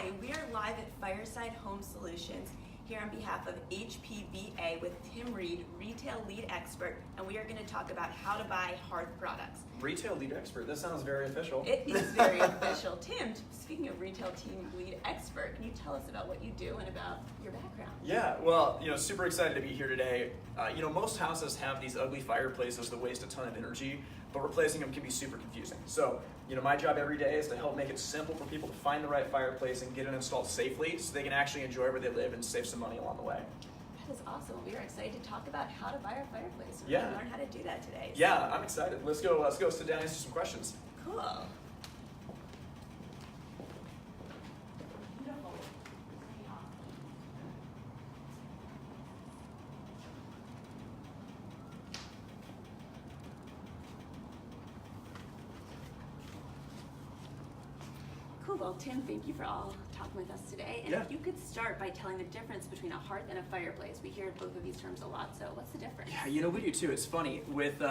Hi, we are live at Fireside Home Solutions here on behalf of HPBA with Tim Reed, Retail Lead Expert, and we are going to talk about how to buy hearth products. Retail Lead Expert, that sounds very official. It is very official. Tim, speaking of Retail Team Lead Expert, can you tell us about what you do and about your background? Yeah, well, super excited to be here today. Most houses have these ugly fireplaces that waste a ton of energy, but replacing them can be super confusing. So, my job every day is to help make it simple for people to find the right fireplace and get it installed safely so they can actually enjoy where they live and save some money along the way. That is awesome. We are excited to talk about how to buy a fireplace. We're Yeah. going to learn how to do that today. Yeah, I'm excited. Let's go sit down and answer some questions. Cool. Cool. Well, Tim, thank you for all talking with us today. And Yeah. if you could start by telling the difference between a hearth and a fireplace. We hear both of these terms a lot, so what's the difference? Yeah, we do too. It's funny. With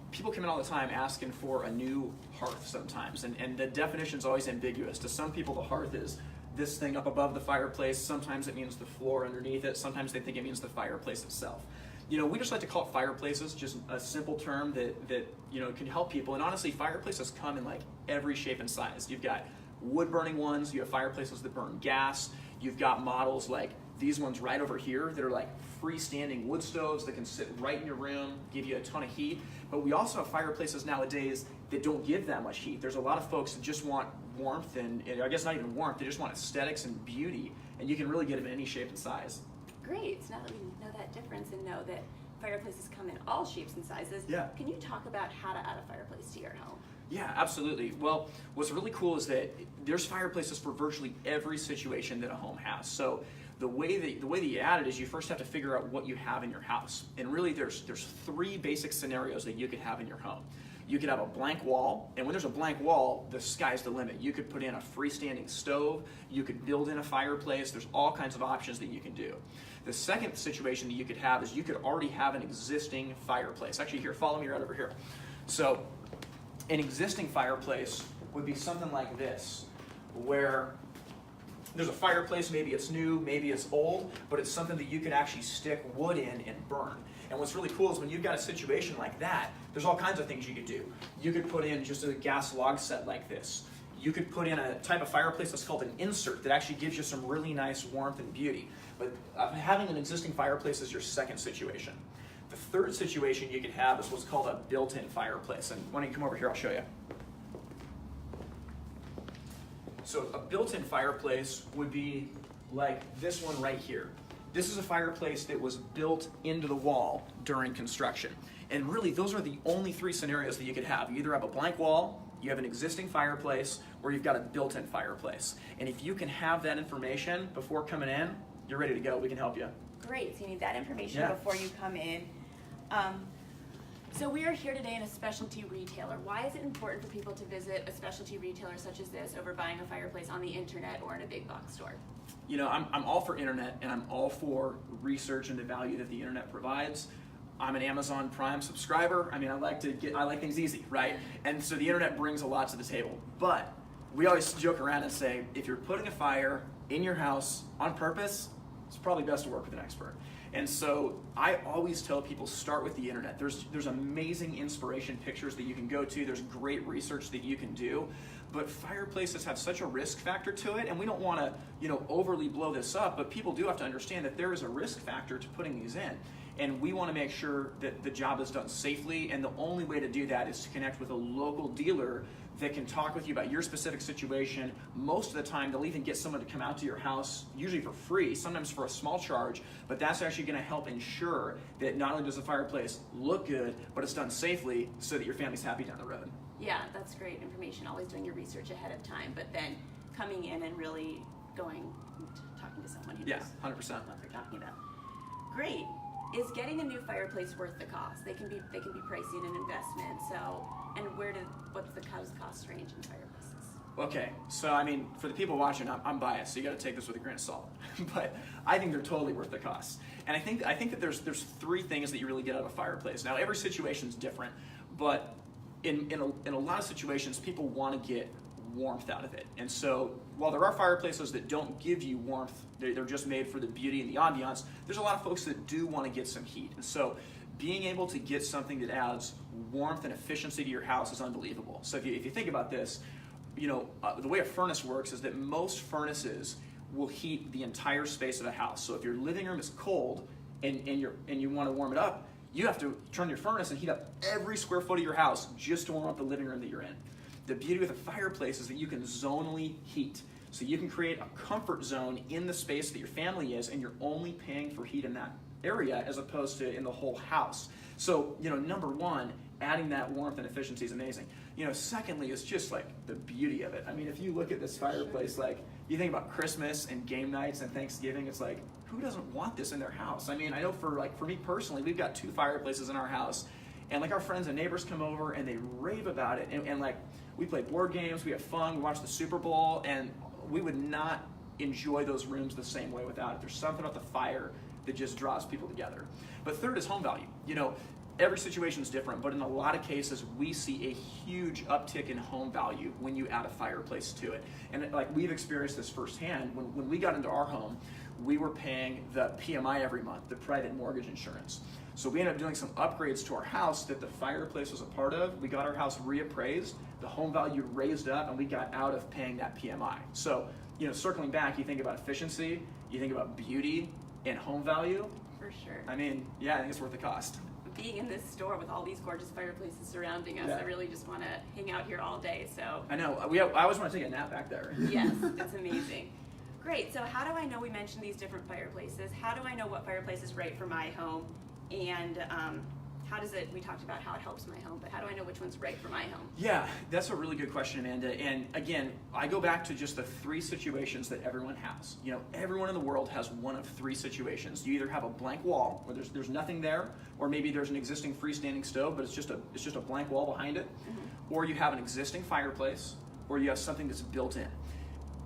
people come in all the time asking for a new hearth sometimes, and the definition's always ambiguous. To some people, the hearth is this thing up above the fireplace. Sometimes it means the floor underneath it. Sometimes they think it means the fireplace itself. We just like to call it fireplaces, just a simple term that can help people. And honestly, fireplaces come in like every shape and size. You've got wood-burning ones, you have fireplaces that burn gas, you've got models like these ones right over here that are like freestanding wood stoves that can sit right in your room, give you a ton of heat. But we also have fireplaces nowadays that don't give that much heat. There's a lot of folks that just want warmth and I guess not even warmth, they just want aesthetics and beauty, and you can really get them in any shape and size. Great. So now that we know that difference and know that fireplaces come in all shapes and sizes, Yeah. Can you talk about how to add a fireplace to your home? Yeah, absolutely. Well, what's really cool is that there's fireplaces for virtually every situation that a home has. So the way that you add it is you first have to figure out what you have in your house. And really there's three basic scenarios that you could have in your home. You could have a blank wall, and when there's a blank wall, the sky's the limit. You could put in a freestanding stove, you could build in a fireplace, there's all kinds of options that you can do. The second situation that you could have is you could already have an existing fireplace. Actually, here, follow me right over here. So an existing fireplace would be something like this, where there's a fireplace, maybe it's new, maybe it's old, but it's something that you could actually stick wood in and burn. And what's really cool is when you've got a situation like that, there's all kinds of things you could do. You could put in just a gas log set like this. You could put in a type of fireplace that's called an insert that actually gives you some really nice warmth and beauty. But having an existing fireplace is your second situation. The third situation you could have is what's called a built-in fireplace. And why don't you come over here, I'll show you. So a built-in fireplace would be like this one right here. This is a fireplace that was built into the wall during construction. And really, those are the only three scenarios that you could have. You either have a blank wall, you have an existing fireplace, or you've got a built-in fireplace. And if you can have that information before coming in, you're ready to go. We can help you. Great. So you need that information Yeah. before you come in. So we are here today in a specialty retailer. Why is it important for people to visit a specialty retailer such as this over buying a fireplace on the internet or in a big box store? I'm all for internet, and I'm all for research and the value that the internet provides. I'm an Amazon Prime subscriber. I like things easy, right? And so the internet brings a lot to the table. But we always joke around and say, if you're putting a fire in your house on purpose, it's probably best to work with an expert. And so I always tell people, start with the internet. There's amazing inspiration pictures that you can go to. There's great research that you can do. But fireplaces have such a risk factor to it, and we don't want to, overly blow this up, but people do have to understand that there is a risk factor to putting these in. And we want to make sure that the job is done safely, and the only way to do that is to connect with a local dealer that can talk with you about your specific situation. Most of the time, they'll even get someone to come out to your house, usually for free, sometimes for a small charge, but that's actually going to help ensure that not only does the fireplace look good, but it's done safely so that your family's happy down the road. Yeah, that's great information. Always doing your research ahead of time, but then coming in and really talking to someone who knows 100%. what they're talking about. Great. Is getting a new fireplace worth the cost? They can be pricey in an investment. So, and what's the cost range in fireplaces? Okay, so for the people watching, I'm biased, so you got to take this with a grain of salt. But I think they're totally worth the cost. And I think that there's three things that you really get out of a fireplace. Now, every situation's different, but in a lot of situations, people want to get warmth out of it. And so while there are fireplaces that don't give you warmth, they're just made for the beauty and the ambiance, there's a lot of folks that do want to get some heat. And so being able to get something that adds warmth and efficiency to your house is unbelievable. So if you think about this, the way a furnace works is that most furnaces will heat the entire space of a house. So if your living room is cold and you want to warm it up, you have to turn your furnace and heat up every square foot of your house just to warm up the living room that you're in. The beauty with a fireplace is that you can zonally heat. So you can create a comfort zone in the space that your family is, and you're only paying for heat in that area as opposed to in the whole house. So, number one, adding that warmth and efficiency is amazing. Secondly, it's just like the beauty of it. I mean, if you look at this fireplace, like you think about Christmas and game nights and Thanksgiving, it's like, who doesn't want this in their house? I mean, I know for me personally, we've got 2 fireplaces in our house, and like our friends and neighbors come over and they rave about it, and like we play board games, we have fun, we watch the Super Bowl, and we would not enjoy those rooms the same way without it. There's something about the fire that just draws people together. But third is home value. Every situation is different, but in a lot of cases, we see a huge uptick in home value when you add a fireplace to it. And like we've experienced this firsthand. When we got into our home, we were paying the PMI every month, the private mortgage insurance. So we ended up doing some upgrades to our house that the fireplace was a part of. We got our house reappraised, the home value raised up, and we got out of paying that PMI. So, circling back, you think about efficiency, you think about beauty and home value. For sure. I mean, yeah, I think it's worth the cost. Being in this store with all these gorgeous fireplaces surrounding us, Yeah. I really just want to hang out here all day. So I know. I always want to take a nap back there. yes, it's amazing. Great. So how do I know, we mentioned these different fireplaces, how do I know what fireplace is right for my home? And how does it, we talked about how it helps my home, but how do I know which one's right for my home? Yeah, that's a really good question, Amanda. And again, I go back to just the 3 situations that everyone has. Everyone in the world has one of 3 situations. You either have a blank wall where there's nothing there, or maybe there's an existing freestanding stove, but it's just a blank wall behind it, or you have an existing fireplace, or you have something that's built in.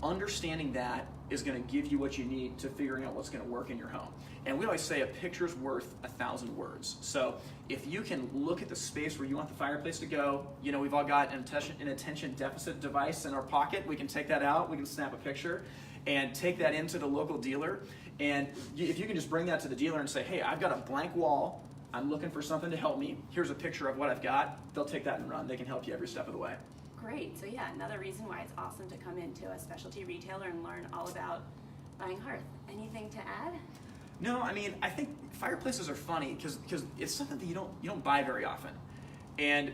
Understanding that is going to give you what you need to figuring out what's going to work in your home. And we always say a picture's worth 1,000 words. So if you can look at the space where you want the fireplace to go, we've all got an attention deficit device in our pocket. We can take that out, we can snap a picture, and take that into the local dealer. And if you can just bring that to the dealer and say, hey, I've got a blank wall, I'm looking for something to help me, here's a picture of what I've got, they'll take that and run. They can help you every step of the way. Great. So yeah, another reason why it's awesome to come into a specialty retailer and learn all about buying hearth. Anything to add? No, I mean, I think fireplaces are funny because it's something that you don't buy very often. And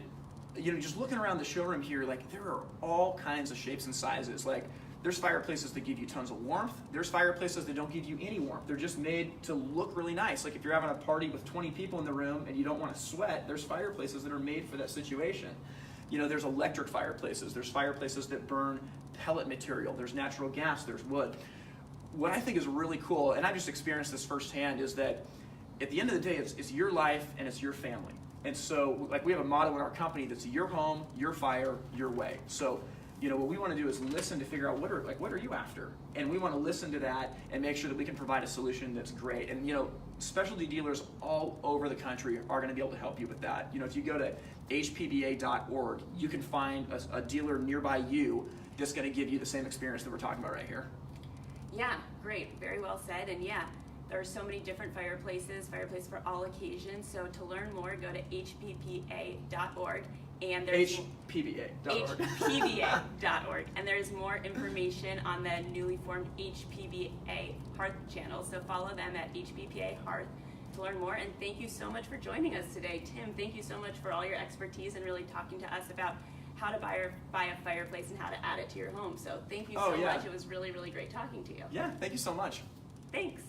just looking around the showroom here, like there are all kinds of shapes and sizes. Like there's fireplaces that give you tons of warmth. There's fireplaces that don't give you any warmth. They're just made to look really nice. Like if you're having a party with 20 people in the room and you don't want to sweat, there's fireplaces that are made for that situation. There's electric fireplaces. There's fireplaces that burn pellet material. There's natural gas. There's wood. What I think is really cool, and I've just experienced this firsthand, is that at the end of the day, it's your life and it's your family. And so, like we have a motto in our company that's your home, your fire, your way. So, what we want to do is listen to figure out what are you after, and we want to listen to that and make sure that we can provide a solution that's great. And specialty dealers all over the country are going to be able to help you with that. If you go to HPBA.org, you can find a dealer nearby you that's going to give you the same experience that we're talking about right here. Yeah, great. Very well said. And yeah, there are so many different fireplaces for all occasions. So to learn more, go to hpba.org. And there's HPBA.org. HPBA.org. And there's more information on the newly formed HPBA Hearth channel. So follow them at HPBA Hearth to learn more. And thank you so much for joining us today. Tim, thank you so much for all your expertise and really talking to us about how to buy a fireplace and how to add it to your home. So thank you so much. It was really, really great talking to you. Yeah, thank you so much. Thanks.